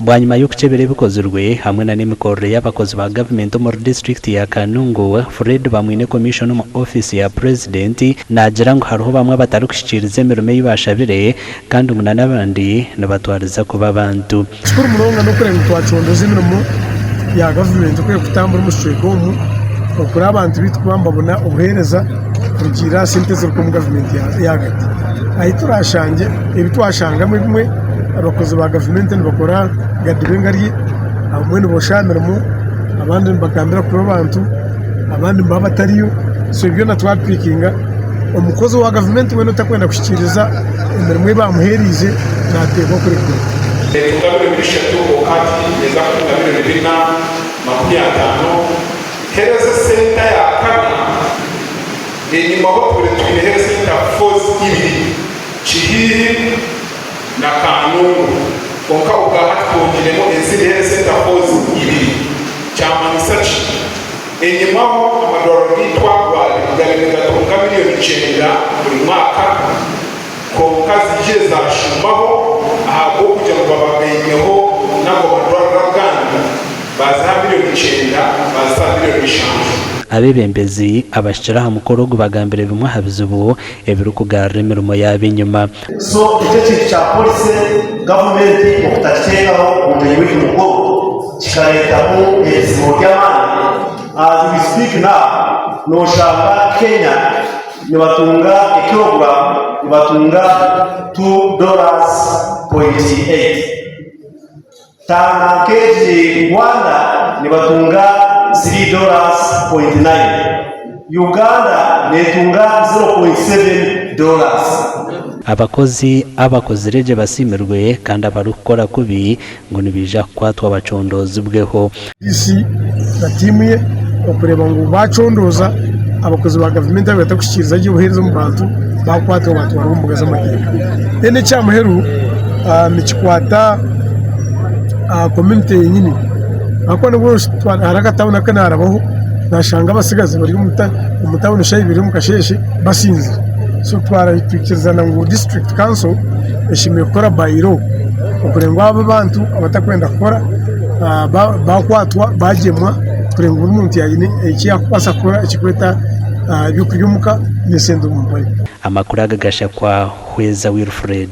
bwanyuma yo kucebere bikozurwe hamwe na n'imikorere y'abakozi ba government mu district ya Kanungu. Fred bamwine commission mu office ya president nagira ngo hariho bamwe batarukushikiriza emirimo y'ibashabire kandi umunana abandi nabatwariza kuba abantu shukuru muronga no kurenga twacondoza imirimo ya government kwe kutambura umushwego mu okura abantu bitwambabona ubuhereza kugira senteze ko mu government yagati ayi turashanje ibitwashanga bimwe abakozi ba government bakora gadibengari abamwe boshamira mu abandi bakambira kuba abantu abandi baba batariyo so ibyo natwapikinga umukozi wa government we nutakwenda kushikiriza imirimo bamuherije natego kuri kuri Tungabire bishatu okati neza kungabire bina makumyatano hereza senta ya kana ni mahoto tuli hereza senta force ibiri chihiri na Kanungu konka ugahati konjiremo enzili hereza senta force ibiri chama nisachi enyimaho amadoro bitwa wali kugalimika tunga milioni 9 buri mwaka konka zije za shumaho ahabo kuja ngo babenyeho nabo badora ganda baza milioni 9 baza milioni 5 abebembezi abashira mukoro bagambire bimwe habizubu ebiru kugarra imirimo yabinyuma so icyo cya police government okutakiraho ubumenyi bw'umugo kikaretaho ezimo ry'amani as we speak now no shaka Kenya nibatunga kilogram nibatunga $2.8 tana keji Rwanda nibatunga $3.9 Uganda netunga $0.7 abakozi reje basimirwe kandi abarukora kubi ngo nibija kwatwa abacondozi bweho isi batimye okureba ngo bacondoza abakozi ba government batakushikiriza y'ubuhereza mu bantu bakwatwa abantu barumbuga z'amategeko ene cyamuheru mikikwata community nyine akone bwo harakatabona kana harabaho nashanga basigaze bari umutabona shayibiri mu kasheshe basinze so twarahikirizana ngo district council eshimiye gukora bayiro okurenga abo bantu abatakwenda gukora bakwatwa bagemwa kurenga umuntu yayine ikiyakwasa kora ikikweta byukuyumuka nesendo mu mpaye amakuru agagasha kwa Hweza Wilfred.